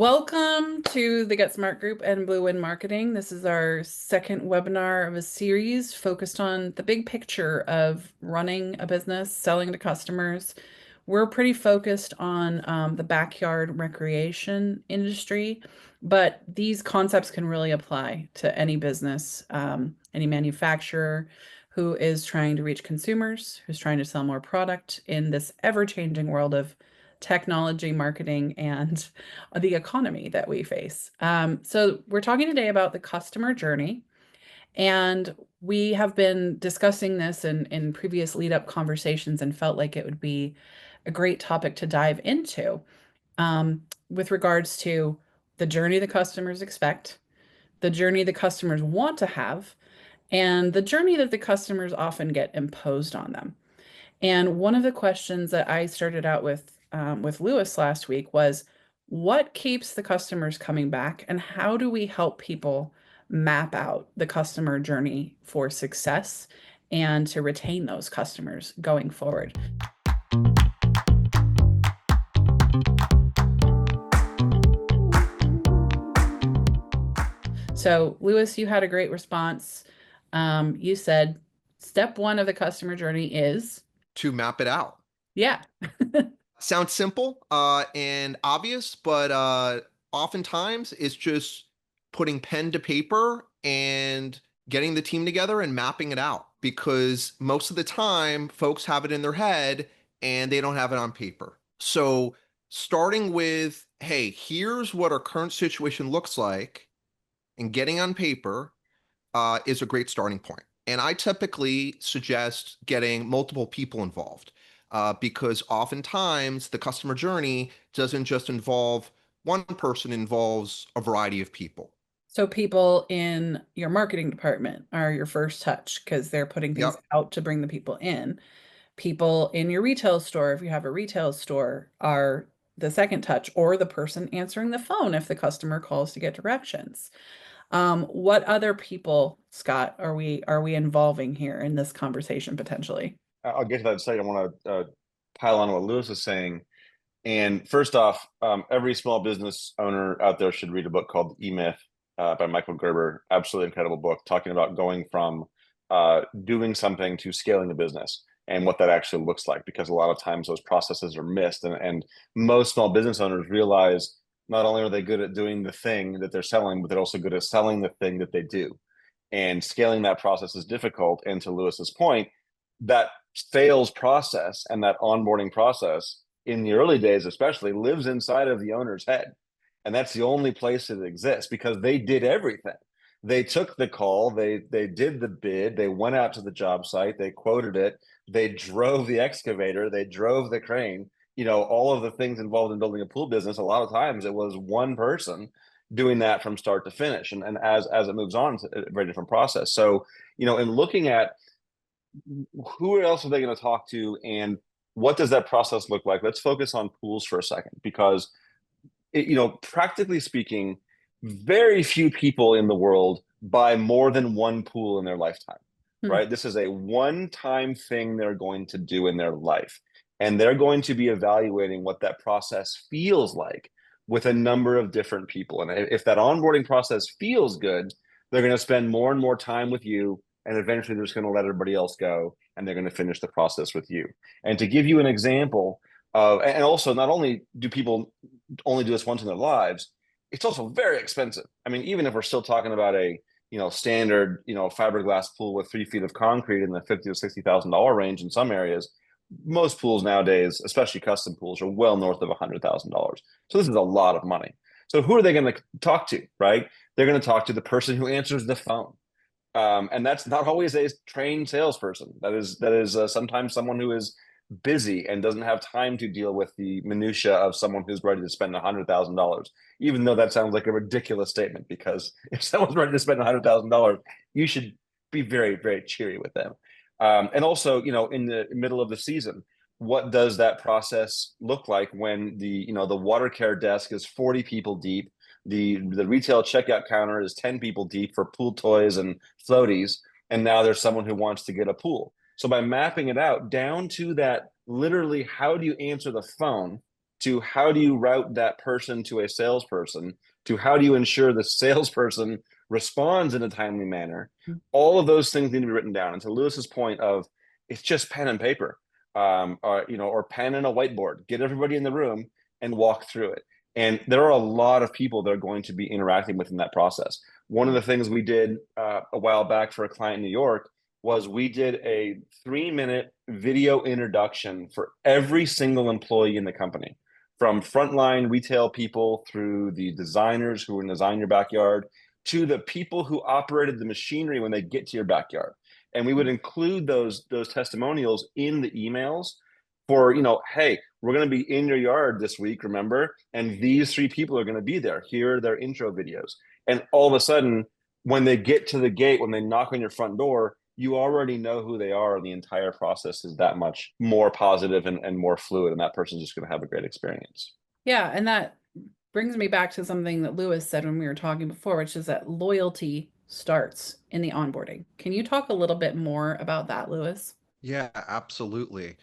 Welcome to the Get Smart Group and Blue Wind Marketing. This is our second webinar of a series focused on the big picture of running a business, selling to customers. We're pretty focused on the backyard recreation industry, but these concepts can really apply to any business, any manufacturer who is trying to reach consumers, who's trying to sell more product in this ever-changing world of technology, marketing, and the economy that we face. So we're talking today about the customer journey, and we have been discussing this in previous lead-up conversations and felt like it would be a great topic to dive into with regards to the journey the customers expect, the journey the customers want to have, and the journey that the customers often get imposed on them. And one of the questions that I started out with Lewis last week was, what keeps the customers coming back, and how do we help people map out the customer journey for success and to retain those customers going forward? So, Lewis, you had a great response. You said step one of the customer journey is to map it out. yeah. Sounds simple and obvious, but oftentimes it's just putting pen to paper and getting the team together and mapping it out, because most of the time folks have it in their head and they don't have it on paper. So starting with, hey, here's what our current situation looks like, and getting on paper is a great starting point. And I typically suggest getting multiple people involved because oftentimes the customer journey doesn't just involve one person, it involves a variety of people. So people in your marketing department are your first touch because they're putting things Yep. out to bring the people in. People in your retail store, if you have a retail store, are the second touch, or the person answering the phone if the customer calls to get directions. What other people, Scott, are we involving here in this conversation potentially? I'll get to that in a second. I want to pile on what Lewis is saying. And first off, every small business owner out there should read a book called E-Myth by Michael Gerber. Absolutely incredible book, talking about going from doing something to scaling a business and what that actually looks like, because a lot of times those processes are missed. And most small business owners realize not only are they good at doing the thing that they're selling, but they're also good at selling the thing that they do. And scaling that process is difficult. And to Lewis's point, that sales process and that onboarding process in the early days especially lives inside of the owner's head, and that's the only place it exists, because they did everything. They took the call, they did the bid, they went out to the job site, they quoted it, they drove the excavator, they drove the crane. All of the things involved in building a pool business, a lot of times it was one person doing that from start to finish. And as it moves on, it's a very different process. So in looking at who else are they going to talk to and what does that process look like, let's focus on pools for a second, because practically speaking, very few people in the world buy more than one pool in their lifetime, right? This is a one-time thing they're going to do in their life, and they're going to be evaluating what that process feels like with a number of different people. And if that onboarding process feels good, they're going to spend more and more time with you, and eventually they're just going to let everybody else go, and they're going to finish the process with you. And to give you an example of, and also not only do people only do this once in their lives, it's also very expensive. I mean, even if we're still talking about a standard fiberglass pool with 3 feet of concrete in the $50,000 to $60,000 range in some areas, most pools nowadays, especially custom pools, are well north of $100,000. So this is a lot of money. So who are they going to talk to, right? They're going to talk to the person who answers the phone. And that's not always a trained salesperson. That is sometimes someone who is busy and doesn't have time to deal with the minutia of someone who's ready to spend $100,000. Even though that sounds like a ridiculous statement, because if someone's ready to spend $100,000, you should be very, very cheery with them. And also, in the middle of the season, what does that process look like when the water care desk is 40 people deep? The retail checkout counter is 10 people deep for pool toys and floaties, and now there's someone who wants to get a pool. So by mapping it out down to that, literally, how do you answer the phone to how do you route that person to a salesperson, to how do you ensure the salesperson responds in a timely manner. All of those things need to be written down. And to Lewis's point of, it's just pen and paper, or pen and a whiteboard. Get everybody in the room and walk through it. And there are a lot of people that are going to be interacting within that process. One of the things we did a while back for a client in New York was we did a 3-minute video introduction for every single employee in the company, from frontline retail people through the designers who will design your backyard to the people who operated the machinery when they get to your backyard. And we would include those testimonials in the emails for, hey, we're going to be in your yard this week, remember? And these 3 people are going to be there. Here are their intro videos. And all of a sudden, when they get to the gate, when they knock on your front door, you already know who they are. And the entire process is that much more positive and more fluid. And that person's just going to have a great experience. Yeah. And that brings me back to something that Lewis said when we were talking before, which is that loyalty starts in the onboarding. Can you talk a little bit more about that, Lewis? Yeah, absolutely.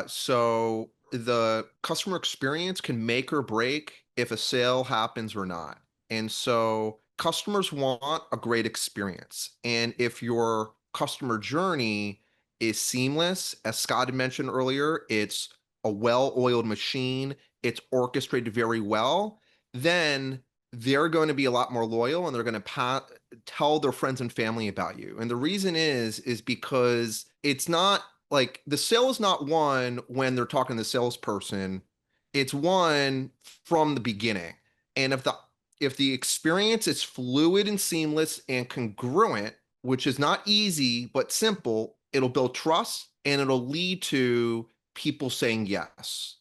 So the customer experience can make or break if a sale happens or not. And so customers want a great experience. And if your customer journey is seamless, as Scott had mentioned earlier, it's a well-oiled machine, it's orchestrated very well, then they're going to be a lot more loyal and they're going to tell their friends and family about you. And the reason is because it's not like the sale is not won when they're talking to the salesperson. It's won from the beginning. And if the experience is fluid and seamless and congruent, which is not easy but simple, it'll build trust and it'll lead to people saying yes.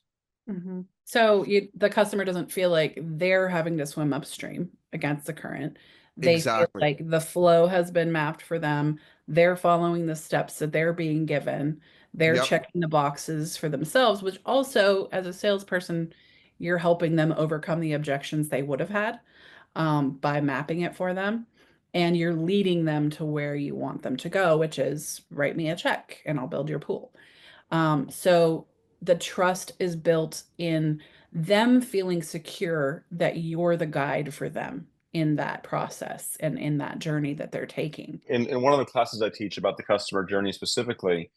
Mm-hmm. So the customer doesn't feel like they're having to swim upstream against the current. They feel Exactly. like the flow has been mapped for them. They're following the steps that they're being given. They're Yep. checking the boxes for themselves, which also, as a salesperson, you're helping them overcome the objections they would have had by mapping it for them. And you're leading them to where you want them to go, which is write me a check and I'll build your pool. So the trust is built in them feeling secure that you're the guide for them in that process and in that journey that they're taking. In one of the classes I teach about the customer journey specifically,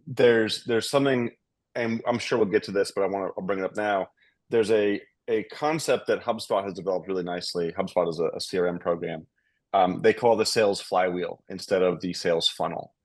there's something, and I'm sure we'll get to this, but I'll bring it up now. There's a concept that HubSpot has developed really nicely. HubSpot is a CRM program. They call the sales flywheel instead of the sales funnel.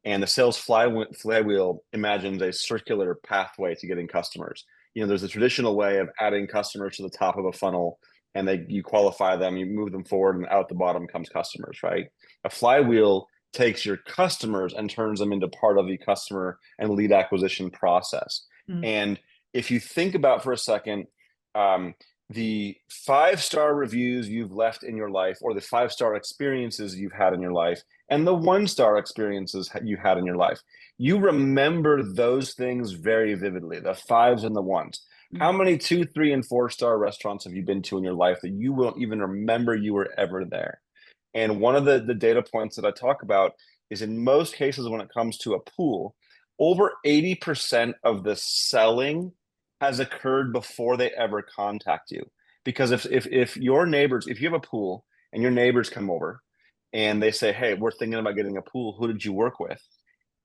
And the sales flywheel imagines a circular pathway to getting customers. There's a traditional way of adding customers to the top of a funnel, and you qualify them, you move them forward, and out the bottom comes customers, right? A flywheel takes your customers and turns them into part of the customer and lead acquisition process. Mm. And if you think about for a second, the 5-star reviews you've left in your life, or the 5-star experiences you've had in your life, and the 1-star experiences you had in your life, you remember those things very vividly, the 5s and the 1s. How many 2, 3, and 4-star restaurants have you been to in your life that you won't even remember you were ever there? And one of the data points that I talk about is, in most cases, when it comes to a pool, over 80% of the selling has occurred before they ever contact you. Because if your neighbors, if you have a pool and your neighbors come over and they say, hey, we're thinking about getting a pool, who did you work with?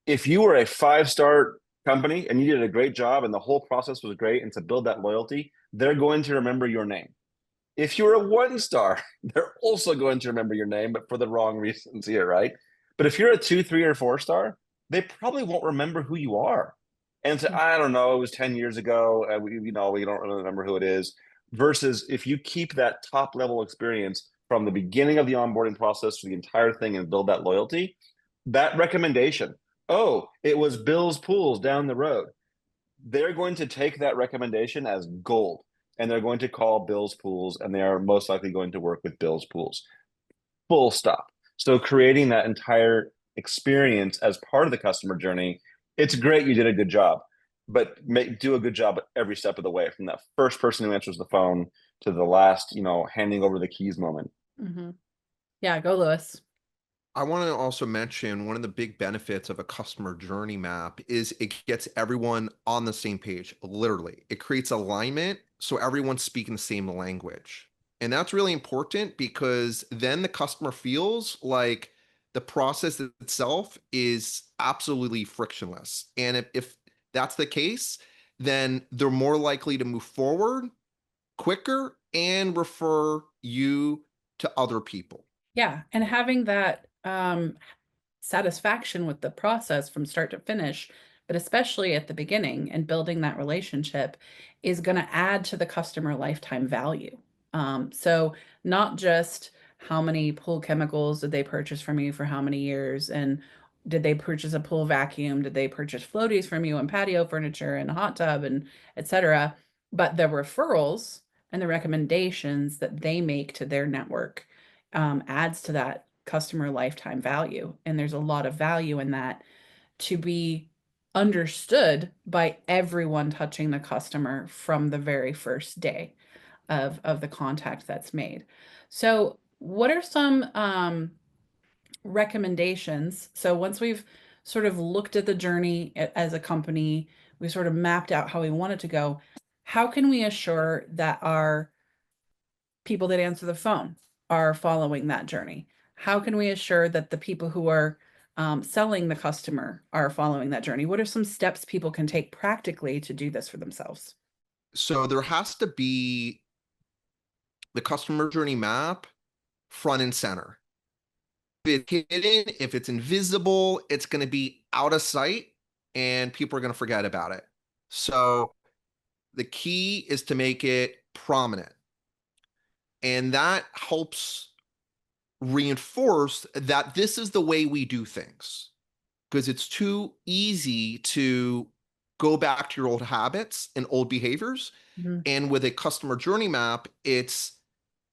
If you were a 5-star company and you did a great job and the whole process was great, and to build that loyalty, they're going to remember your name. If you're a 1-star, they're also going to remember your name, but for the wrong reasons here, right? But if you're a 2, 3, or 4-star, they probably won't remember who you are. And say, I don't know, it was 10 years ago, we don't really remember who it is. Versus if you keep that top level experience from the beginning of the onboarding process to the entire thing and build that loyalty, that recommendation, oh, it was Bill's Pools down the road, they're going to take that recommendation as gold, and they're going to call Bill's Pools, and they are most likely going to work with Bill's Pools. Full stop. So creating that entire experience as part of the customer journey, it's great you did a good job, but do a good job every step of the way, from that first person who answers the phone to the last, handing over the keys moment. Mm-hmm. Yeah, go Lewis. I want to also mention one of the big benefits of a customer journey map is it gets everyone on the same page, literally. It creates alignment so everyone's speaking the same language. And that's really important because then the customer feels like the process itself is absolutely frictionless. And if that's the case, then they're more likely to move forward quicker and refer you to other people. Yeah, and having that satisfaction with the process from start to finish, but especially at the beginning and building that relationship is going to add to the customer lifetime value. So not just how many pool chemicals did they purchase from you for how many years, and did they purchase a pool vacuum? Did they purchase floaties from you and patio furniture and a hot tub and etc. But the referrals and the recommendations that they make to their network adds to that customer lifetime value. And there's a lot of value in that to be understood by everyone touching the customer from the very first day of the contact that's made. So, what are some recommendations? So, once we've sort of looked at the journey as a company, we sort of mapped out how we want it to go. How can we assure that our people that answer the phone are following that journey? How can we assure that the people who are selling the customer are following that journey? What are some steps people can take practically to do this for themselves? So there has to be the customer journey map front and center. If it's hidden, if it's invisible, it's going to be out of sight and people are going to forget about it. So the key is to make it prominent. And that helps reinforce that this is the way we do things, because it's too easy to go back to your old habits and old behaviors. Mhm. And with a customer journey map, it's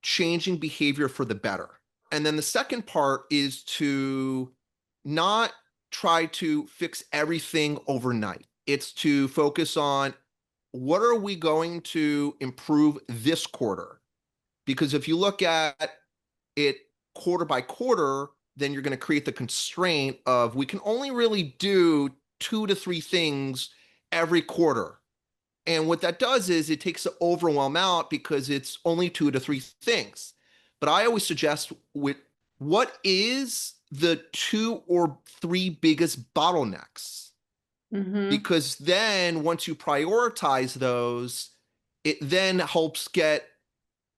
changing behavior for the better. And then the second part is to not try to fix everything overnight. It's to focus on what are we going to improve this quarter? Because if you look at it quarter by quarter, then you're going to create the constraint of we can only really do 2 to 3 things every quarter. And what that does is it takes the overwhelm out because it's only 2 to 3 things. But I always suggest with what is the 2 or 3 biggest bottlenecks? Mm-hmm. Because then once you prioritize those, it then helps get,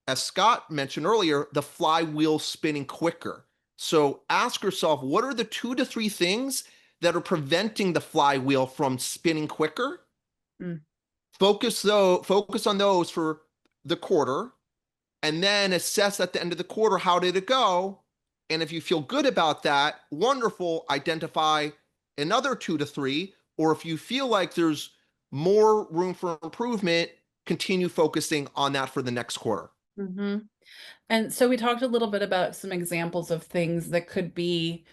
as Scott mentioned earlier, the flywheel spinning quicker. So ask yourself, what are the 2 to 3 things that are preventing the flywheel from spinning quicker? Mm. Focus on those for the quarter, and then assess at the end of the quarter, how did it go? And if you feel good about that, wonderful, identify another 2 to 3. Or if you feel like there's more room for improvement, continue focusing on that for the next quarter. Mm-hmm. And so we talked a little bit about some examples of things that could be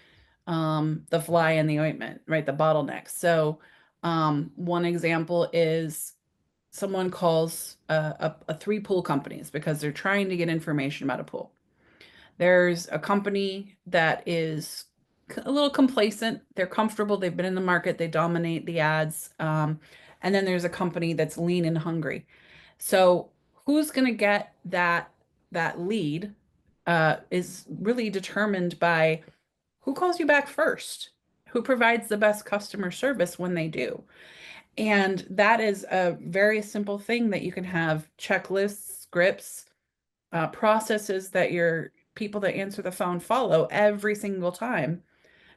the fly in the ointment, right? The bottlenecks. So one example is someone calls a three pool companies because they're trying to get information about a pool. There's a company that is a little complacent. They're comfortable. They've been in the market. They dominate the ads. And then there's a company that's lean and hungry. So who's going to get that lead is really determined by who calls you back first, who provides the best customer service when they do. And that is a very simple thing that you can have checklists, scripts, processes that your people that answer the phone follow every single time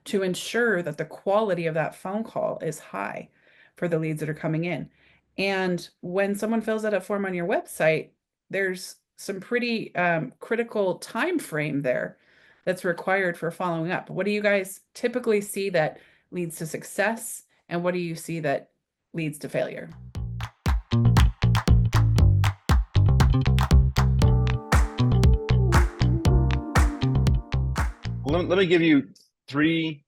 to ensure that the quality of that phone call is high for the leads that are coming in. And when someone fills out a form on your website, there's some pretty critical time frame there that's required for following up. What do you guys typically see that leads to success, and what do you see that leads to failure? Let me give you 3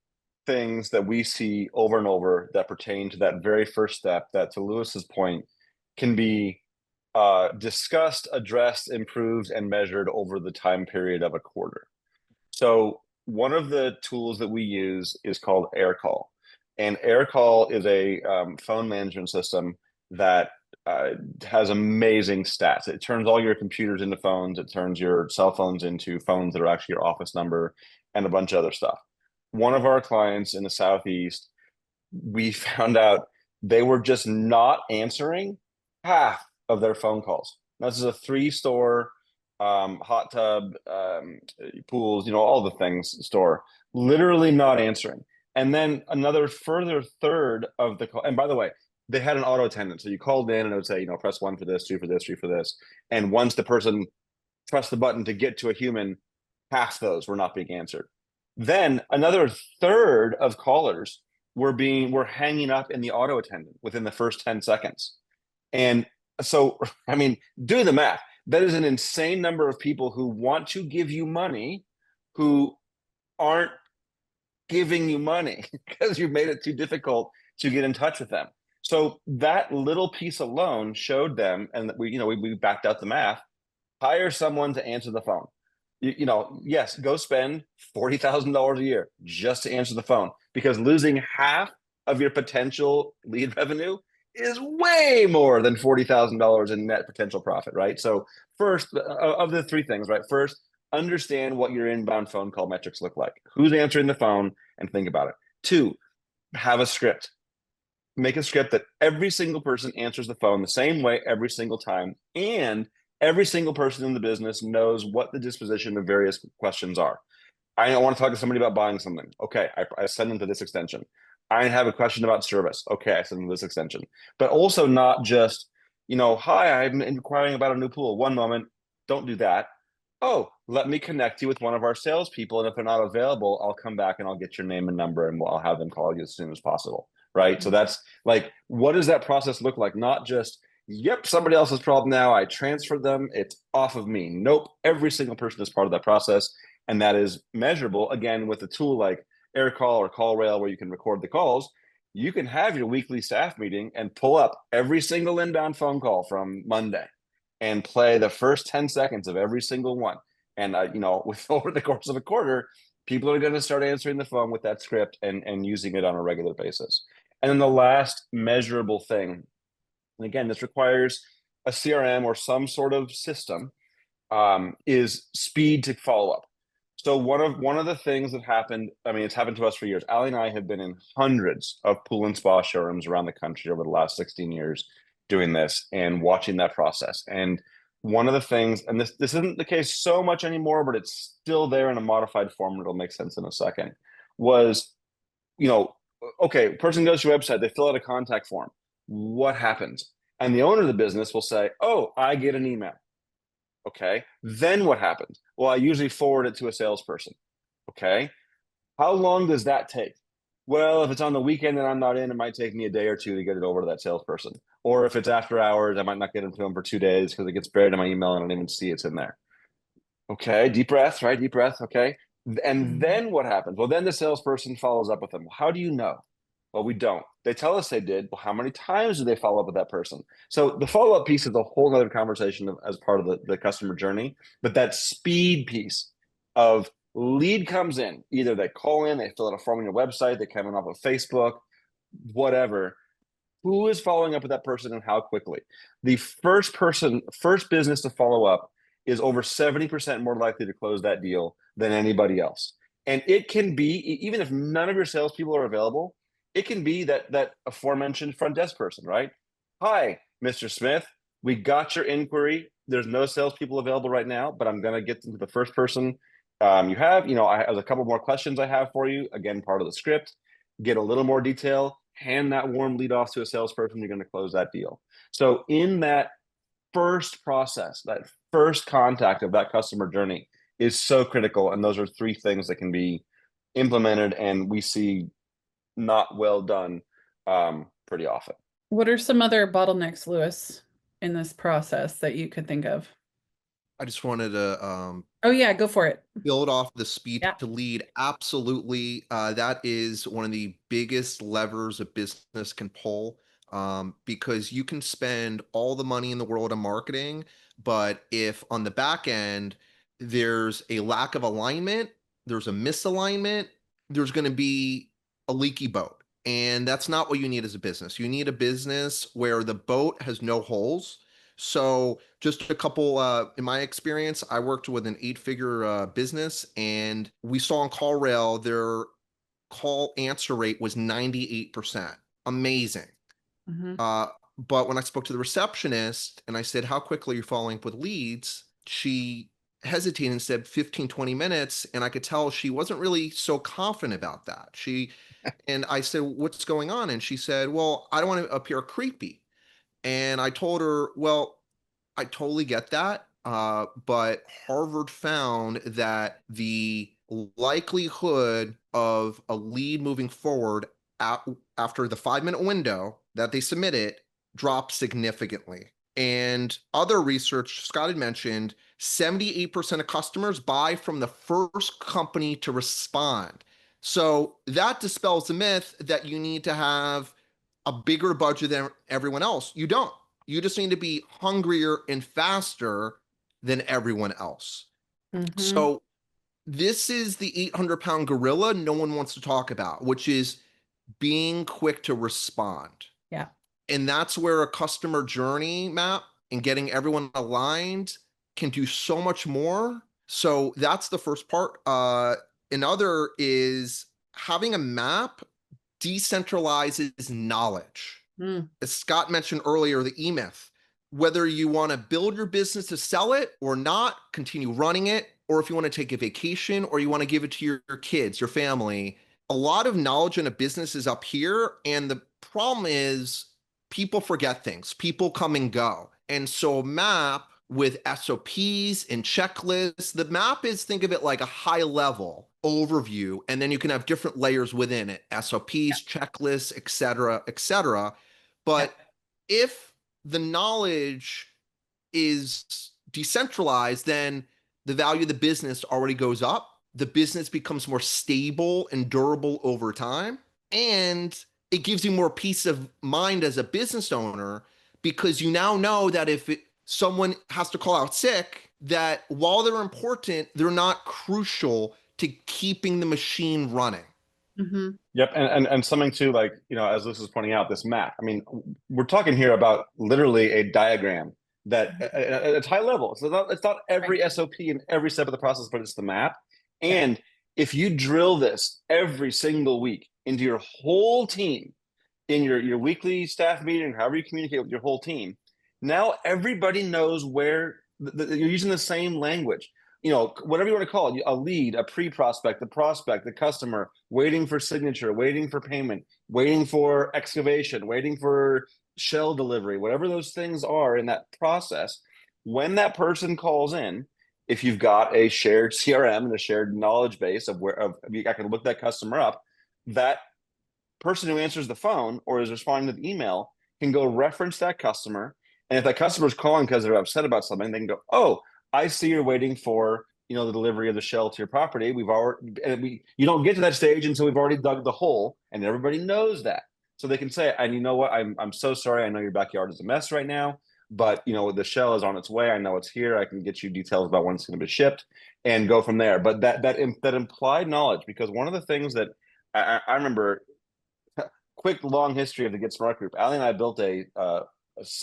things that we see over and over that pertain to that very first step that, to Lewis's point, can be discussed, addressed, improved, and measured over the time period of a quarter. So one of the tools that we use is called AirCall. And AirCall is a phone management system that has amazing stats. It turns all your computers into phones. It turns your cell phones into phones that are actually your office number and a bunch of other stuff. One of our clients in the Southeast, we found out they were just not answering half of their phone calls. Now, this is a 3-store hot tub, pools, all the things store, literally not answering. And then another further third of the call. And by the way, they had an auto attendant. So you called in and it would say, press 1 for this, 2 for this, 3 for this. And once the person pressed the button to get to a human, half those were not being answered. Then another third of callers were hanging up in the auto attendant within the first 10 seconds. And so, I mean, do the math. That is an insane number of people who want to give you money who aren't giving you money because you've made it too difficult to get in touch with them. So that little piece alone showed them, and we backed out the math, hire someone to answer the phone. Yes, go spend $40,000 a year just to answer the phone, because losing half of your potential lead revenue is way more than $40,000 in net potential profit, right? So first, of the 3 things, right? First, understand what your inbound phone call metrics look like. Who's answering the phone, and think about it. 2, have a script. Make a script that every single person answers the phone the same way every single time, and every single person in the business knows what the disposition of various questions are. I want to talk to somebody about buying something. Okay, I send them to this extension. I have a question about service. Okay, I send them to this extension. But also not just, hi, I'm inquiring about a new pool. One moment, don't do that. Oh, let me connect you with one of our salespeople. And if they're not available, I'll come back and I'll get your name and number and I'll have them call you as soon as possible. Right. So that's like, what does that process look like? Not just, yep, somebody else's problem now, I transferred them, it's off of me. Nope. Every single person is part of that process. And that is measurable, again, with a tool like AirCall or CallRail, where you can record the calls. You can have your weekly staff meeting and pull up every single inbound phone call from Monday and play the first 10 seconds of every single one. And, with over the course of a quarter, people are going to start answering the phone with that script and using it on a regular basis. And then the last measurable thing, and again, this requires a CRM or some sort of system, is speed to follow up. So one of the things that happened, I mean, it's happened to us for years. Ali and I have been in hundreds of pool and spa showrooms around the country over the last 16 years doing this and watching that process. And one of the things, and this isn't the case so much anymore, but it's still there in a modified form, and it'll make sense in a second, was, okay, person goes to your website, they fill out a contact form. What happens? And the owner of the business will say, oh, I get an email. Okay. Then what happens? Well, I usually forward it to a salesperson. Okay. How long does that take? Well, if it's on the weekend and I'm not in, it might take me a day or 2 to get it over to that salesperson. Or if it's after hours, I might not get it to them for 2 days because it gets buried in my email and I don't even see it's in there. Okay. Deep breath, right? Deep breath. Okay. And then what happens? Well, then the salesperson follows up with them. Well, how do you know? Well, we don't. They tell us they did. Well, how many times do they follow up with that person? So the follow-up piece is a whole other conversation as part of the customer journey. But that speed piece of lead comes in, either they call in, they fill out a form on your website, they come in off of Facebook, whatever. Who is following up with that person and how quickly? The first business to follow up is over 70% more likely to close that deal than anybody else. And it can be, even if none of your salespeople are available, it can be that aforementioned front desk person, right? Hi, Mr. Smith, we got your inquiry. There's no salespeople available right now, but I'm going to get to the first person you have. I have a couple more questions I have for you. Again, part of the script. Get a little more detail. Hand that warm lead off to a salesperson. You're going to close that deal. So in that first process, that first contact of that customer journey is so critical. And those are 3 things that can be implemented, and we see not well done pretty often. What are some other bottlenecks, Lewis, in this process that you could think of? I just wanted to Oh yeah, go for it. build off the speed Yeah. to lead. Absolutely. That is one of the biggest levers a business can pull, because you can spend all the money in the world on marketing, but if on the back end there's a lack of alignment, there's a misalignment, there's going to be a leaky boat. And that's not what you need as a business. You need a business where the boat has no holes. So just a couple, in my experience, I worked with an 8-figure business, and we saw on CallRail their call answer rate was 98%. Amazing. Hmm. But when I spoke to the receptionist and I said, how quickly are you following up with leads? She hesitated and said 15, 20 minutes. And I could tell she wasn't really so confident about that. And I said, what's going on? And she said, well, I don't want to appear creepy. And I told her, well, I totally get that. But Harvard found that the likelihood of a lead moving forward after the 5-minute window that they submitted dropped significantly. And other research, Scott had mentioned, 78% of customers buy from the first company to respond. So that dispels the myth that you need to have a bigger budget than everyone else. You don't. You just need to be hungrier and faster than everyone else. Hmm. So this is the 800-pound gorilla no one wants to talk about, which is being quick to respond. Yeah. And that's where a customer journey map and getting everyone aligned can do so much more. So that's the first part. Another is having a map decentralizes knowledge. Mm. As Scott mentioned earlier, the E-Myth, whether you want to build your business to sell it or not, continue running it, or if you want to take a vacation or you want to give it to your kids, your family, a lot of knowledge in a business is up here. And the problem is people forget things, people come and go. And so a map with SOPs and checklists, the map is, think of it like a high level overview, and then you can have different layers within it, SOPs, checklists, et cetera, et cetera. Yeah. But if the knowledge is decentralized, then the value of the business already goes up. The business becomes more stable and durable over time. And it gives you more peace of mind as a business owner, because you now know that if someone has to call out sick, that while they're important, they're not crucial to keeping the machine running. Hmm. Yep, and something too, like, as Liz is pointing out, this map. I mean, we're talking here about literally a diagram that it's high level. So it's not every Right. SOP and every step of the process, but it's the map. Yeah. And if you drill this every single week into your whole team, in your weekly staff meeting, however you communicate with your whole team, now everybody knows where you're using the same language. Whatever you want to call it, a lead, a pre-prospect, the prospect, the customer, waiting for signature, waiting for payment, waiting for excavation, waiting for shell delivery, whatever those things are in that process. When that person calls in, if you've got a shared CRM and a shared knowledge base I can look that customer up, that person who answers the phone or is responding to the email can go reference that customer. And if that customer is calling because they're upset about something, they can go, oh, I see you're waiting for the delivery of the shell to your property. You don't get to that stage until we've already dug the hole, and everybody knows that. So they can say, and you know what, I'm so sorry. I know your backyard is a mess right now, but the shell is on its way. I know it's here. I can get you details about when it's going to be shipped and go from there. But that implied knowledge, because one of the things that I remember, quick long history of the Get Smart group. Allie and I built a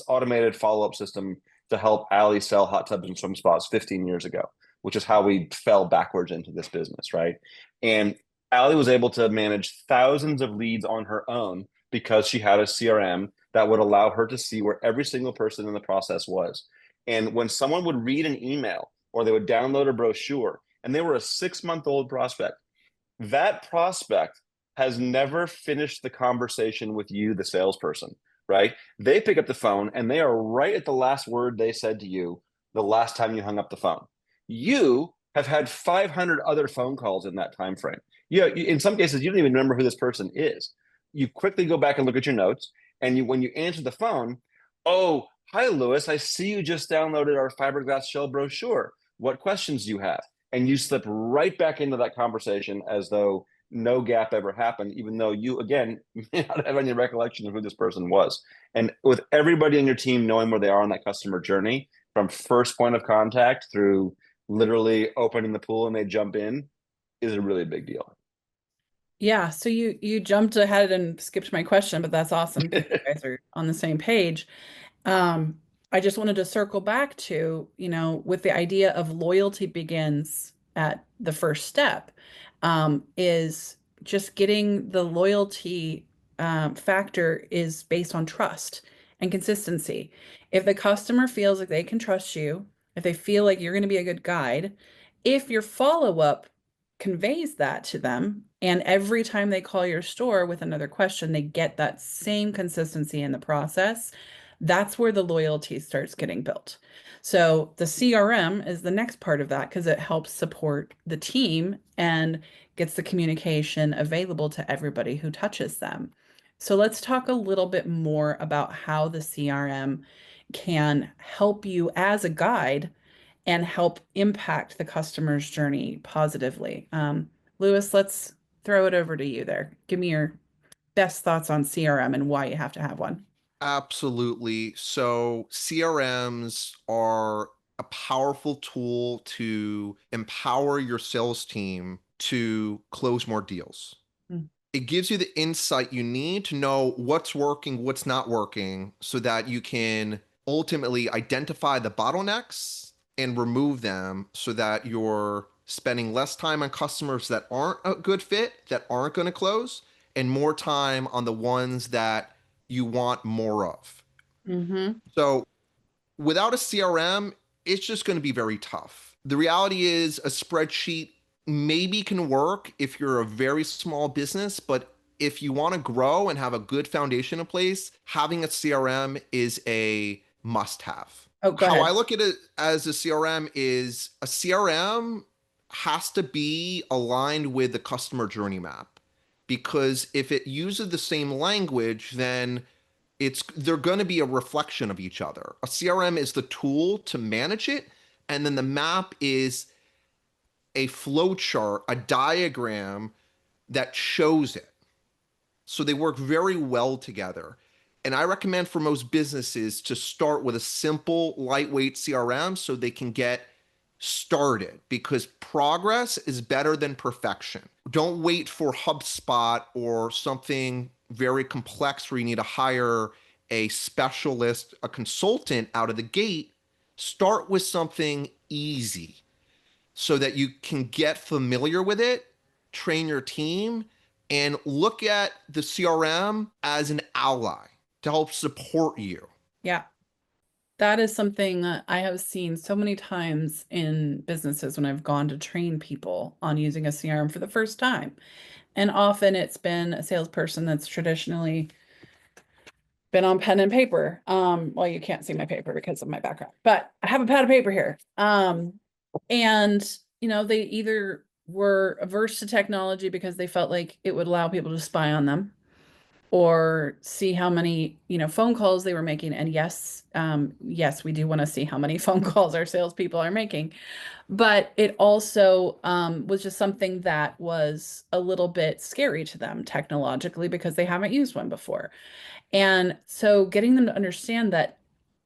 automated follow-up system to help Allie sell hot tubs and swim spas 15 years ago, which is how we fell backwards into this business, right? And Allie was able to manage thousands of leads on her own because she had a CRM that would allow her to see where every single person in the process was. And when someone would read an email or they would download a brochure and they were a 6-month-old prospect, that prospect has never finished the conversation with you, the salesperson, right? They pick up the phone and they are right at the last word they said to you the last time you hung up the phone. You have had 500 other phone calls in that time frame. In some cases, you don't even remember who this person is. You quickly go back and look at your notes, and when you answer the phone, oh, hi, Lewis, I see you just downloaded our fiberglass shell brochure. What questions do you have? And you slip right back into that conversation as though no gap ever happened, even though you, again, may not have any recollection of who this person was. And with everybody on your team knowing where they are on that customer journey, from first point of contact through literally opening the pool and they jump in, is a really big deal. Yeah, so you jumped ahead and skipped my question, but that's awesome because you guys are on the same page. Um, I just wanted to circle back to, with the idea of loyalty begins at the first step, is just getting the loyalty factor is based on trust and consistency. If the customer feels like they can trust you, if they feel like you're going to be a good guide, if your follow-up conveys that to them, and every time they call your store with another question, they get that same consistency in the process, that's where the loyalty starts getting built. So the CRM is the next part of that because it helps support the team and gets the communication available to everybody who touches them. So let's talk a little bit more about how the CRM can help you as a guide and help impact the customer's journey positively. Lewis, let's throw it over to you there. Give me your best thoughts on CRM and why you have to have one. Absolutely. So CRMs are a powerful tool to empower your sales team to close more deals. Mm. It gives you the insight you need to know what's working, what's not working, so that you can ultimately identify the bottlenecks and remove them so that you're spending less time on customers that aren't a good fit, that aren't going to close, and more time on the ones that you want more of. Mm-hmm. So without a CRM, it's just going to be very tough. The reality is a spreadsheet maybe can work if you're a very small business, but if you want to grow and have a good foundation in place, having a CRM is a must have. Oh, go How I ahead. look at it as a CRM is a CRM has to be aligned with the customer journey map, because if it uses the same language, then they're going to be a reflection of each other. A CRM is the tool to manage it, and then the map is a flow chart, a diagram that shows it. So they work very well together. And I recommend for most businesses to start with a simple, lightweight CRM so they can get started, because progress is better than perfection. Don't wait for HubSpot or something very complex where you need to hire a specialist, a consultant out of the gate. Start with something easy so that you can get familiar with it, train your team, and look at the CRM as an ally to help support you. Yeah, that is something that I have seen so many times in businesses when I've gone to train people on using a CRM for the first time. And often it's been a salesperson that's traditionally been on pen and paper. Well, you can't see my paper because of my background, but I have a pad of paper here. And they either were averse to technology because they felt like it would allow people to spy on them or see how many, phone calls they were making. And yes, we do want to see how many phone calls our salespeople are making. But it also was just something that was a little bit scary to them technologically because they haven't used one before. And so getting them to understand that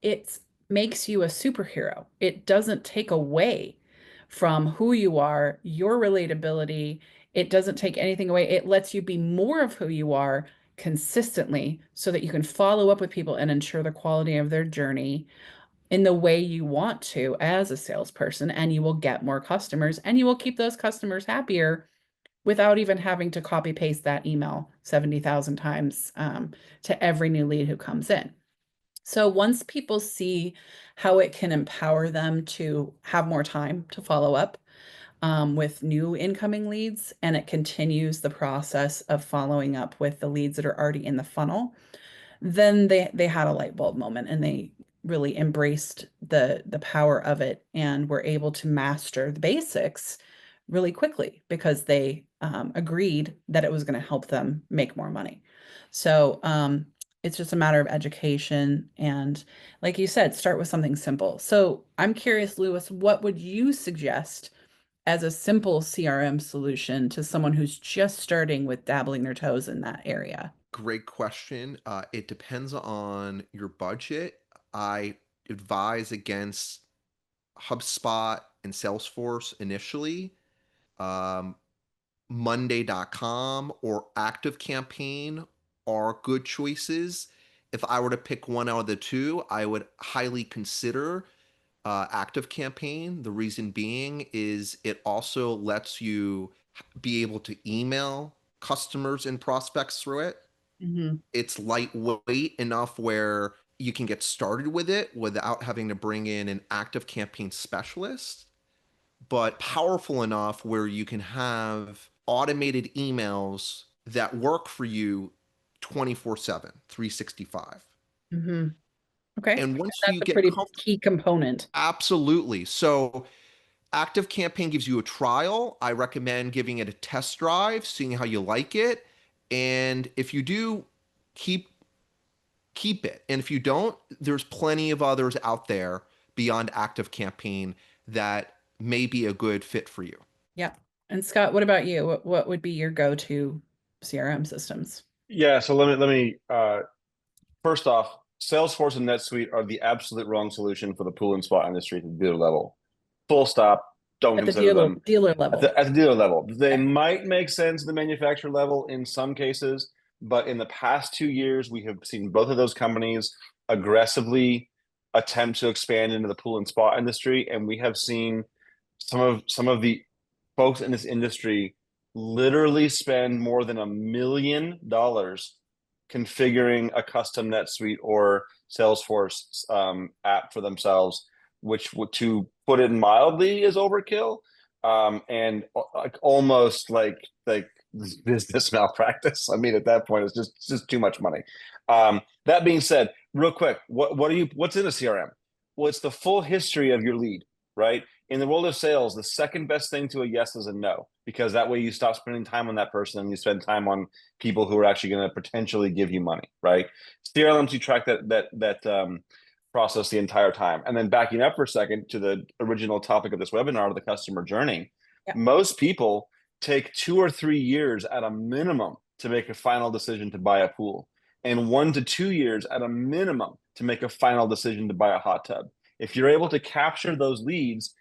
it makes you a superhero. It doesn't take away from who you are, your relatability. It doesn't take anything away. It lets you be more of who you are consistently so that you can follow up with people and ensure the quality of their journey in the way you want to as a salesperson, and you will get more customers and you will keep those customers happier without even having to copy paste that email 70,000 times to every new lead who comes in. So once people see how it can empower them to have more time to follow up with new incoming leads, and it continues the process of following up with the leads that are already in the funnel, then they had a light bulb moment and they really embraced the power of it and were able to master the basics really quickly because they agreed that it was going to help them make more money. So it's just a matter of education and, like you said, start with something simple. So I'm curious, Lewis, what would you suggest as a simple CRM solution to someone who's just starting with dabbling their toes in that area? Great question. It depends on your budget. I advise against HubSpot and Salesforce initially. Um, Monday.com or ActiveCampaign are good choices. If I were to pick one out of the two, I would highly consider ActiveCampaign. The reason being is it also lets you be able to email customers and prospects through it. Hmm. It's lightweight enough where you can get started with it without having to bring in an ActiveCampaign specialist, but powerful enough where you can have automated emails that work for you 24/7, 365. Hmm. Okay. And And once that's you a get pretty comfortable, key component. absolutely. So Active Campaign gives you a trial. I recommend giving it a test drive, seeing how you like it. And if you do, keep keep it. And if you don't, there's plenty of others out there beyond Active Campaign that may be a good fit for you. Yeah. And Scott, what about you? What would be your go-to CRM systems? Yeah, so let me first off, Salesforce and NetSuite are the absolute wrong solution for the pool and spa industry at the dealer level. Full stop. Don't At the consider dealer them dealer at level. the dealer level. They Okay. might make sense at the manufacturer level in some cases, but in the past 2 years, we have seen both of those companies aggressively attempt to expand into the pool and spa industry, and we have seen some of the folks in this industry literally spend more than $1 million configuring a custom NetSuite or Salesforce app for themselves, which, to put it mildly, is overkill, and like almost like business malpractice. I mean, at that point, it's just too much money. That being said, real quick, what's in a CRM? Well, it's the full history of your lead, right? In the world of sales, the second best thing to a yes is a no, because that way you stop spending time on that person and you spend time on people who are actually going to potentially give you money, right? CRMs, you track that process the entire time. And then backing up for a second to the original topic of this webinar, the customer journey, Yeah. most people take 2 or 3 years at a minimum to make a final decision to buy a pool, and 1 to 2 years at a minimum to make a final decision to buy a hot tub. If you're able to capture those leads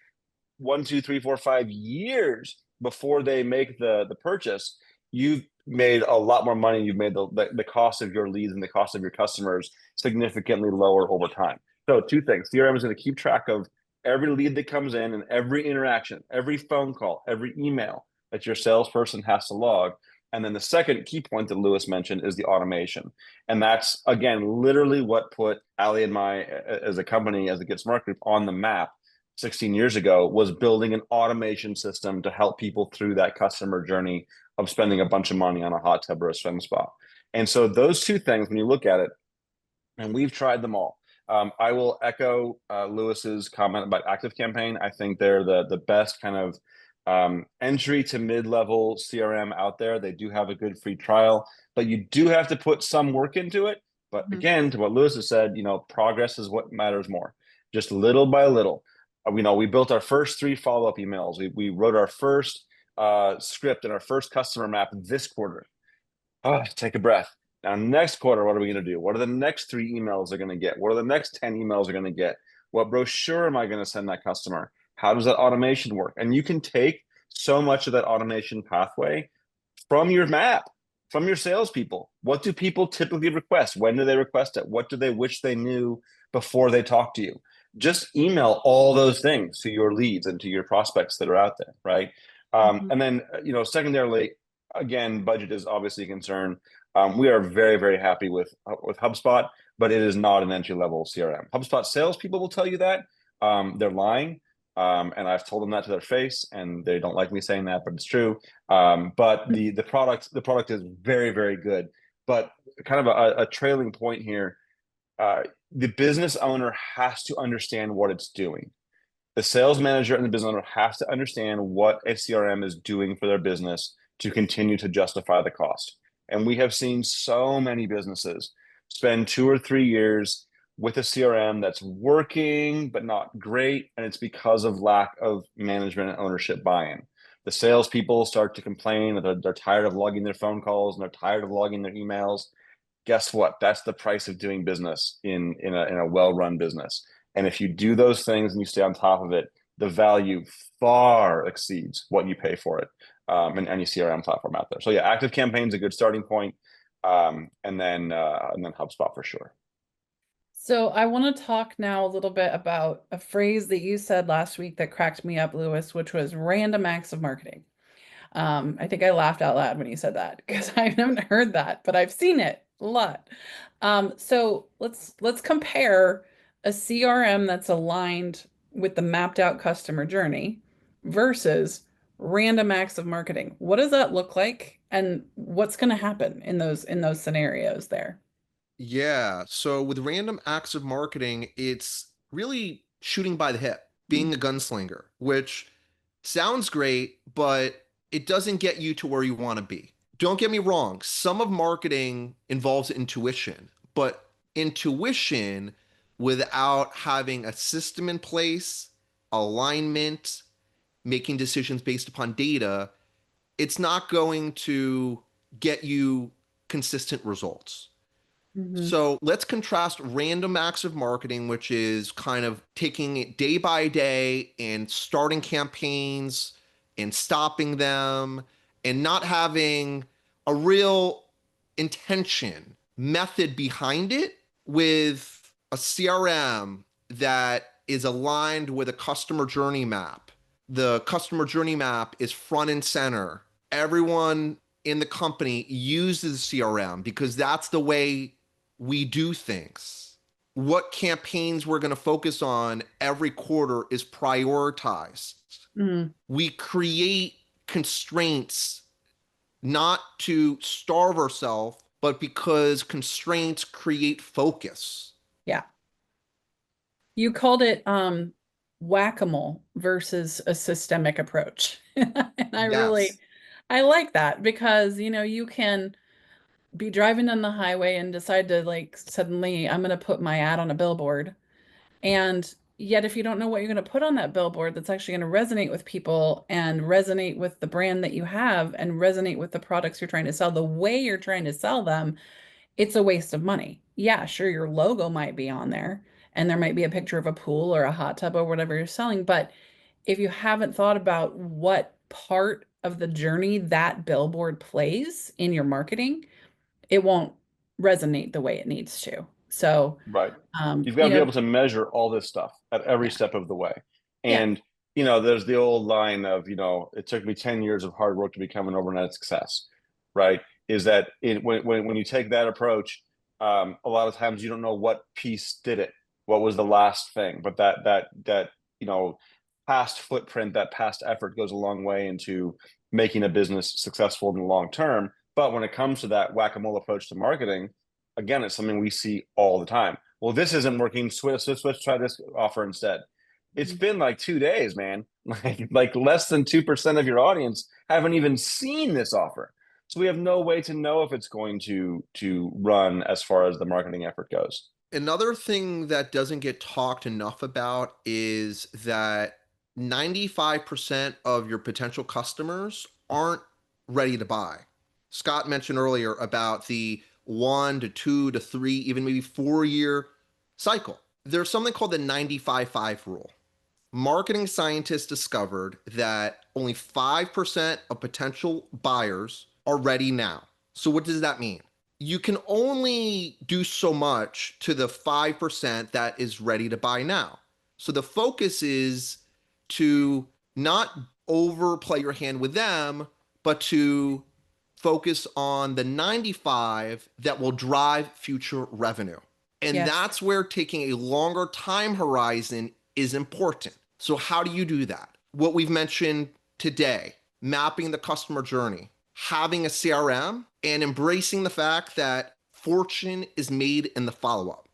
1, 2, 3, 4, 5 years before they make the purchase, you've made a lot more money. You've made the cost of your leads and the cost of your customers significantly lower over time. So two things: CRM is going to keep track of every lead that comes in and every interaction, every phone call, every email that your salesperson has to log. And then the second key point that Lewis mentioned is the automation. And that's, again, literally what put Ali and my, as a company, as the Get Smart Group, on the map 16 years ago, was building an automation system to help people through that customer journey of spending a bunch of money on a hot tub or a swim spa. And so those two things, when you look at it, and we've tried them all. I will echo Lewis's comment about Active Campaign. I think they're the best kind of entry to mid-level CRM out there. They do have a good free trial, but you do have to put some work into it. But Mhm. again, to what Lewis has said, progress is what matters more. Just little by little. We built our first 3 follow-up emails. We wrote our first script and our first customer map this quarter. Take a breath. Now, next quarter, what are we going to do? What are the next 3 emails they're going to get? What are the next 10 emails they're going to get? What brochure am I going to send that customer? How does that automation work? And you can take so much of that automation pathway from your map, from your salespeople. What do people typically request? When do they request it? What do they wish they knew before they talk to you? Just email all those things to your leads and to your prospects that are out there, right? Mhm. And then, secondarily, again, budget is obviously a concern. We are very, very happy with HubSpot, but it is not an entry level CRM. HubSpot salespeople will tell you that. They're lying. And I've told them that to their face, and they don't like me saying that, but it's true. But the product is very, very good. But kind of a trailing point here, the business owner has to understand what it's doing. The sales manager and the business owner has to understand what a CRM is doing for their business to continue to justify the cost. And we have seen so many businesses spend 2 or 3 years with a CRM that's working but not great, and it's because of lack of management and ownership buy-in. The salespeople start to complain that they're tired of logging their phone calls and they're tired of logging their emails. Guess what? That's the price of doing business in a well-run business. And if you do those things and you stay on top of it, the value far exceeds what you pay for it. in any CRM platform out there. So yeah, Active Campaign's a good starting point. And then HubSpot for sure. So I want to talk now a little bit about a phrase that you said last week that cracked me up, Lewis, which was random acts of marketing. I think I laughed out loud when you said that because I haven't heard that, but I've seen it a lot. So let's compare a CRM that's aligned with the mapped out customer journey versus random acts of marketing. What does that look like, and what's going to happen in those scenarios there? Yeah. So with random acts of marketing, it's really shooting by the hip, being a gunslinger, which sounds great, but it doesn't get you to where you want to be. Don't get me wrong, some of marketing involves intuition, but intuition without having a system in place, alignment, making decisions based upon data, it's not going to get you consistent results. Mm-hmm. So let's contrast random acts of marketing, which is kind of taking it day by day and starting campaigns and stopping them and not having a real intention, method behind it, with a CRM that is aligned with a customer journey map. The customer journey map is front and center. Everyone in the company uses CRM because that's the way we do things. What campaigns we're going to focus on every quarter is prioritized. Mm, We create constraints not to starve ourselves, but because constraints create focus. yeah. You called it whack-a-mole versus a systemic approach. And Yes. I like that because, you can be driving on the highway and decide to like suddenly I'm going to put my ad on a billboard. And yet if you don't know what you're going to put on that billboard that's actually going to resonate with people and resonate with the brand that you have and resonate with the products you're trying to sell, the way you're trying to sell them, it's a waste of money. Yeah, sure, your logo might be on there and there might be a picture of a pool or a hot tub or whatever you're selling, but if you haven't thought about what part of the journey that billboard plays in your marketing, it won't resonate the way it needs to. So, Right. um, You've got you to be know, able to measure all this stuff at every yeah, step of the way. yeah, And, there's the old line of, it took me 10 years of hard work to become an overnight success, right? Is that when you take that approach, a lot of times you don't know what piece did it, what was the last thing, but that, you know, past footprint, that past effort goes a long way into making a business successful in the long term. But when it comes to that whack-a-mole approach to marketing, again, it's something we see all the time. Well, this isn't working. Switch, try this offer instead. It's mhm, been like 2 days, man. Like less than 2% of your audience haven't even seen this offer. So we have no way to know if it's going to run as far as the marketing effort goes. Another thing that doesn't get talked enough about is that 95% of your potential customers aren't ready to buy. Scott mentioned earlier about the 1 to 2 to 3, even maybe 4 year cycle. There's something called the 95-5 rule. Marketing scientists discovered that only 5% of potential buyers are ready now. So, what does that mean? You can only do so much to the 5% that is ready to buy now. So, the focus is to not overplay your hand with them, but to focus on the 95 that will drive future revenue. And yes, that's where taking a longer time horizon is important. So, how do you do that? What we've mentioned today, mapping the customer journey, having a CRM, and embracing the fact that fortune is made in the follow up.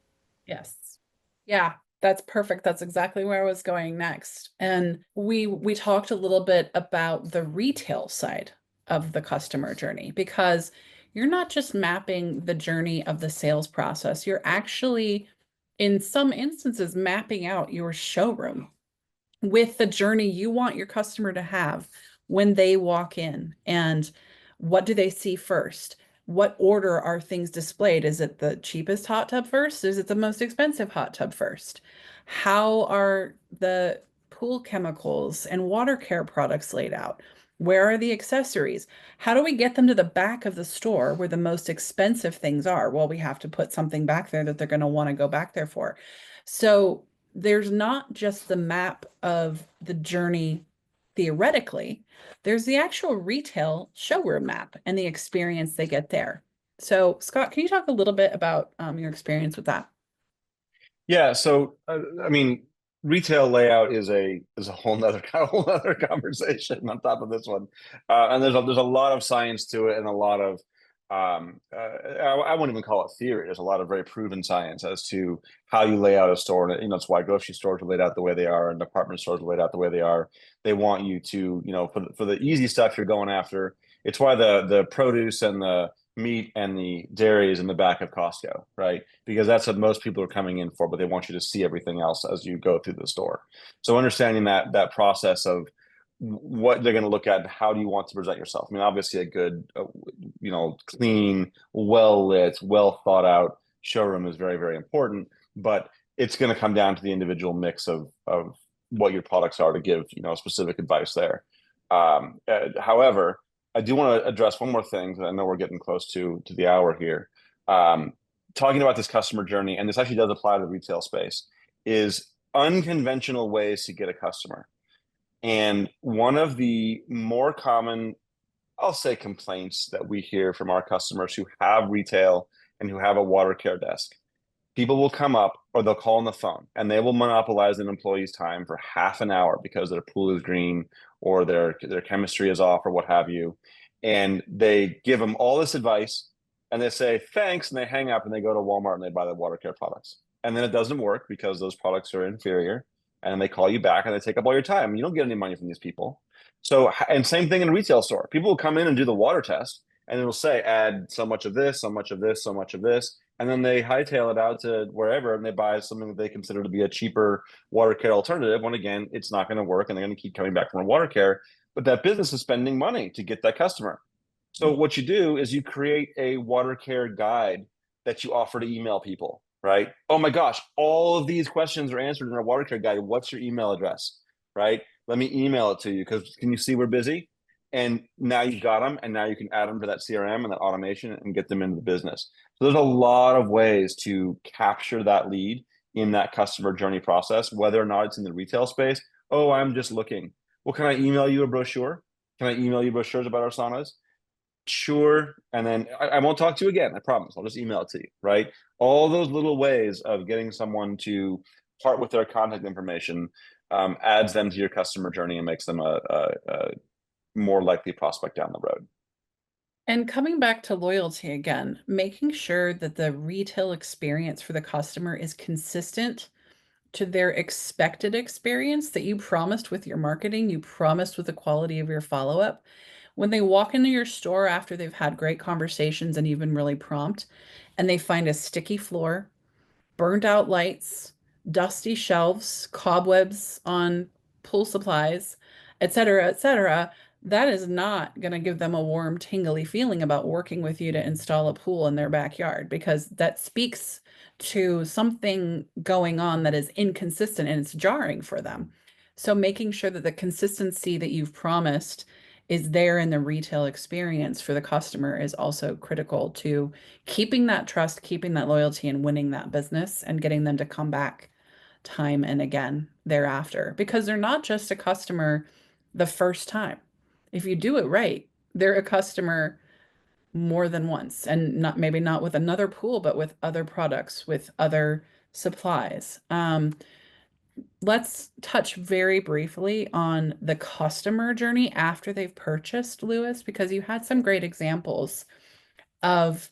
yes. Yeah, that's perfect. That's exactly where I was going next. And we talked a little bit about the retail side of the customer journey because you're not just mapping the journey of the sales process, you're actually in some instances mapping out your showroom with the journey you want your customer to have when they walk in. And what do they see first? What order are things displayed? Is it the cheapest hot tub first? Is it the most expensive hot tub first? How are the pool chemicals and water care products laid out? Where are the accessories? How do we get them to the back of the store where the most expensive things are? Well, we have to put something back there that they're going to want to go back there for. So there's not just the map of the journey theoretically, there's the actual retail showroom map and the experience they get there. So, Scott, can you talk a little bit about your experience with that? Yeah, so I mean, retail layout is a whole nother whole nother conversation on top of this one, and there's a lot of science to it and a lot of I wouldn't even call it theory. There's a lot of very proven science as to how you lay out a store, and it's why grocery stores are laid out the way they are and department stores are laid out the way they are. They want you to, for the easy stuff you're going after. It's why the produce and the meat and the dairy is in the back of Costco, right? Because that's what most people are coming in for, but they want you to see everything else as you go through the store. So understanding that process of what they're going to look at and how do you want to present yourself. I mean, obviously a good, clean, well lit, well thought out showroom is very, very important, but it's going to come down to the individual mix of what your products are to give, specific advice there. However, I do want to address one more thing because I know we're getting close to the hour here. Um, Talking about this customer journey, and this actually does apply to the retail space, is unconventional ways to get a customer. And one of the more common, I'll say, complaints that we hear from our customers who have retail and who have a water care desk, people will come up or they'll call on the phone and they will monopolize an employee's time for half an hour because their pool is green or their chemistry is off or what have you. And they give them all this advice and they say thanks and they hang up and they go to Walmart and they buy the water care products. And then it doesn't work because those products are inferior and they call you back and they take up all your time. You don't get any money from these people. So, and same thing in a retail store. People will come in and do the water test and it'll say add so much of this, so much of this, so much of this, and then they hightail it out to wherever and they buy something that they consider to be a cheaper water care alternative when again it's not going to work and they're going to keep coming back from a water care, but that business is spending money to get that customer. So what you do is you create a water care guide that you offer to email people, right? Oh my gosh, all of these questions are answered in our water care guide. What's your email address, right? Let me email it to you because can you see we're busy? And now you've got them, and now you can add them to that CRM and that automation and get them into the business. So there's a lot of ways to capture that lead in that customer journey process, whether or not it's in the retail space. Oh, I'm just looking. Well, can I email you a brochure? Can I email you brochures about our saunas? Sure. And then I won't talk to you again. I promise. I'll just email it to you, right? All those little ways of getting someone to part with their contact information adds them to your customer journey and makes them a more likely prospect down the road. And coming back to loyalty again, making sure that the retail experience for the customer is consistent to their expected experience that you promised with your marketing, you promised with the quality of your follow-up. When they walk into your store after they've had great conversations and you've been really prompt, and they find a sticky floor, burned out lights, dusty shelves, cobwebs on pool supplies, et cetera, that is not going to give them a warm, tingly feeling about working with you to install a pool in their backyard because that speaks to something going on that is inconsistent and it's jarring for them. So making sure that the consistency that you've promised is there in the retail experience for the customer is also critical to keeping that trust, keeping that loyalty, and winning that business and getting them to come back time and again thereafter because they're not just a customer the first time. If you do it right, they're a customer more than once and not maybe not with another pool, but with other products, with other supplies. Let's touch very briefly on the customer journey after they've purchased, Lewis, because you had some great examples of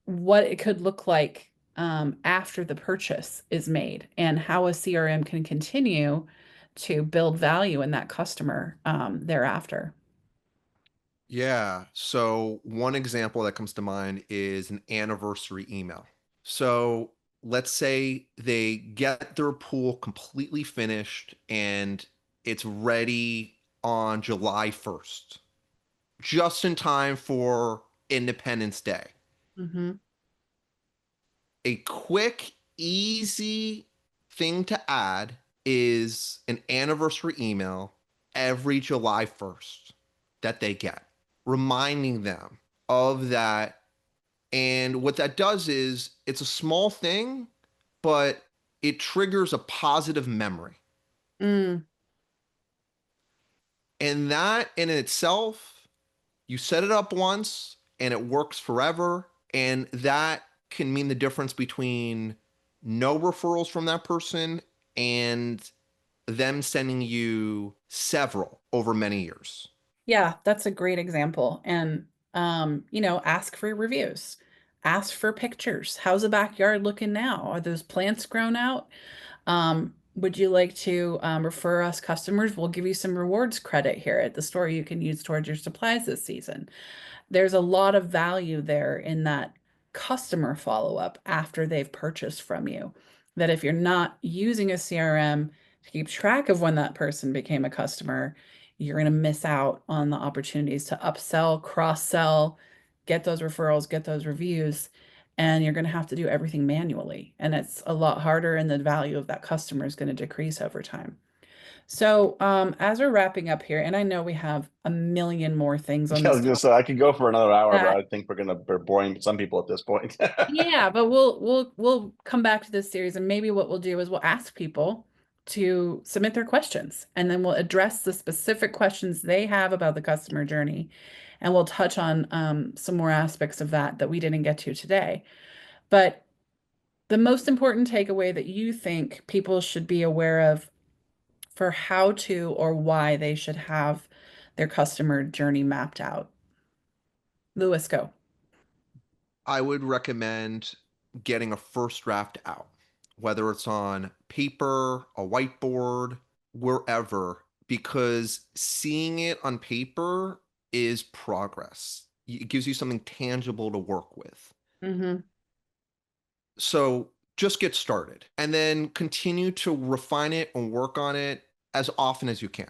what it could look like after the purchase is made and how a CRM can continue to build value in that customer thereafter. Yeah. So one example that comes to mind is an anniversary email. So let's say they get their pool completely finished and it's ready on July 1st, just in time for Independence Day. Hmm. A quick, easy thing to add is an anniversary email every July 1st. that they get, reminding them of that. And what that does is it's a small thing, but it triggers a positive memory. Mm, And that in itself, you set it up once and it works forever. And that can mean the difference between no referrals from that person and them sending you several over many years. yeah, that's a great example. And ask for reviews. Ask for pictures. How's the backyard looking now? Are those plants grown out? Would you like to refer us customers? We'll give you some rewards credit here at the store you can use towards your supplies this season. There's a lot of value there in that customer follow-up after they've purchased from you. That if you're not using a CRM to keep track of when that person became a customer, you're going to miss out on the opportunities to upsell, cross-sell, get those referrals, get those reviews, and you're going to have to do everything manually. And it's a lot harder, and the value of that customer is going to decrease over time. So, as we're wrapping up here, and I know we have a million more things on Yeah, I was this gonna say I could go for another hour, but that I think we're boring some people at this point. yeah, but we'll come back to this series, and maybe what we'll do is we'll ask people to submit their questions, and then we'll address the specific questions they have about the customer journey, and we'll touch on some more aspects of that we didn't get to today. But the most important takeaway that you think people should be aware of for how to or why they should have their customer journey mapped out. Lewis, go. I would recommend getting a first draft out, whether it's on paper, a whiteboard, wherever, because seeing it on paper is progress. It gives you something tangible to work with. Mm-hmm. So just get started and then continue to refine it and work on it as often as you can.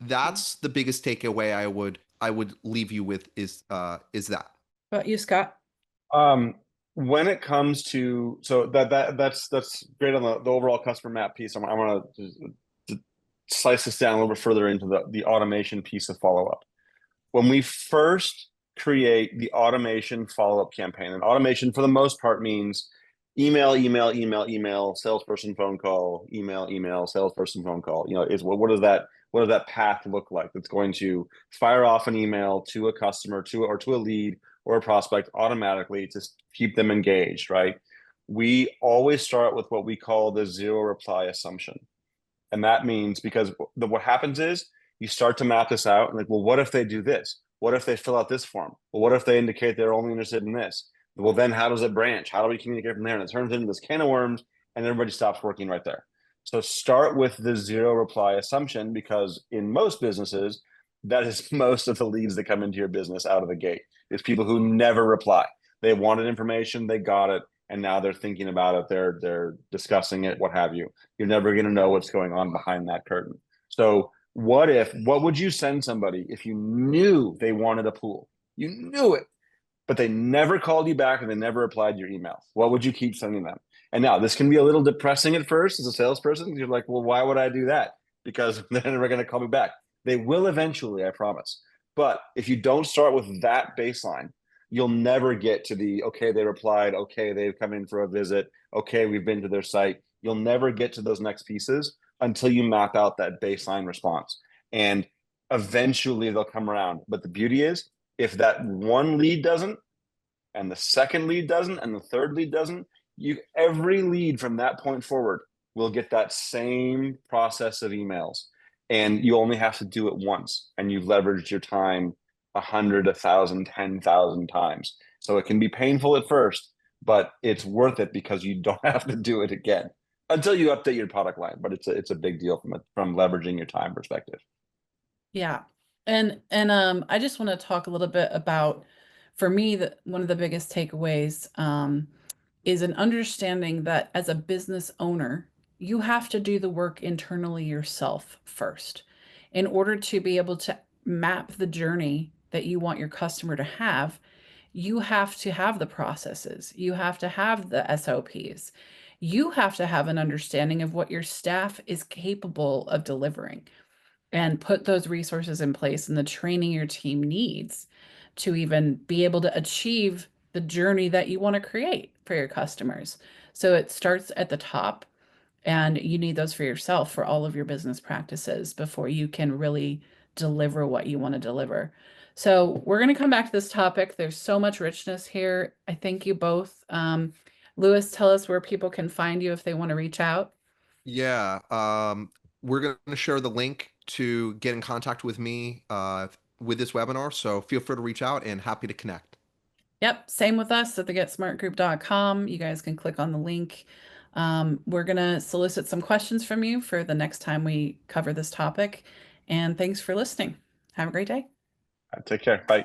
That's the biggest takeaway I would leave you with is that. About you, Scott? Um, when it comes to that's great on the overall customer map piece. I want to slice this down a little bit further into the automation piece of follow up. When we first create the automation follow up campaign, and automation for the most part means email, email, email, email, salesperson phone call, email, email, salesperson phone call. Is what does that path look like? That's going to fire off an email to a customer, to a lead or a prospect automatically to keep them engaged, right? We always start with what we call the zero reply assumption. And that means because what happens is you start to map this out and like, well, what if they do this? What if they fill out this form? Well, what if they indicate they're only interested in this? Well, then how does it branch? How do we communicate from there? And it turns into this can of worms and everybody stops working right there. So start with the zero reply assumption because in most businesses, that is most of the leads that come into your business out of the gate. It's people who never reply. They wanted information, they got it, and now they're thinking about it, they're discussing it, what have you. You're never going to know what's going on behind that curtain. So what would you send somebody if you knew they wanted a pool? You knew it, but they never called you back and they never replied to your email. What would you keep sending them? And now this can be a little depressing at first as a salesperson. You're like, well, why would I do that? Because they're never going to call me back. They will eventually, I promise. But if you don't start with that baseline, you'll never get to the, okay, they replied, okay, they've come in for a visit, okay, we've been to their site. You'll never get to those next pieces until you map out that baseline response. And eventually they'll come around. But the beauty is, if that one lead doesn't, and the second lead doesn't, and the third lead doesn't, every lead from that point forward will get that same process of emails. And you only have to do it once, and you've leveraged your time 100, 1,000, 10,000 times. So it can be painful at first, but it's worth it because you don't have to do it again until you update your product line. But it's a big deal from leveraging your time perspective. Yeah. And I just want to talk a little bit about, for me, one of the biggest takeaways is an understanding that as a business owner, you have to do the work internally yourself first in order to be able to map the journey that you want your customer to have. You have to have the processes, you have to have the SOPs, you have to have an understanding of what your staff is capable of delivering. and put those resources in place and the training your team needs to even be able to achieve the journey that you want to create for your customers. So it starts at the top, and you need those for yourself for all of your business practices before you can really deliver what you want to deliver. So we're going to come back to this topic. There's so much richness here. I thank you both. Lewis, tell us where people can find you if they want to reach out. Yeah, we're going to share the link to get in contact with me with this webinar. So feel free to reach out and happy to connect. Yep, same with us at theGetSmartGroup.com. You guys can click on the link. We're going to solicit some questions from you for the next time we cover this topic. And thanks for listening. Have a great day. Take care. Bye.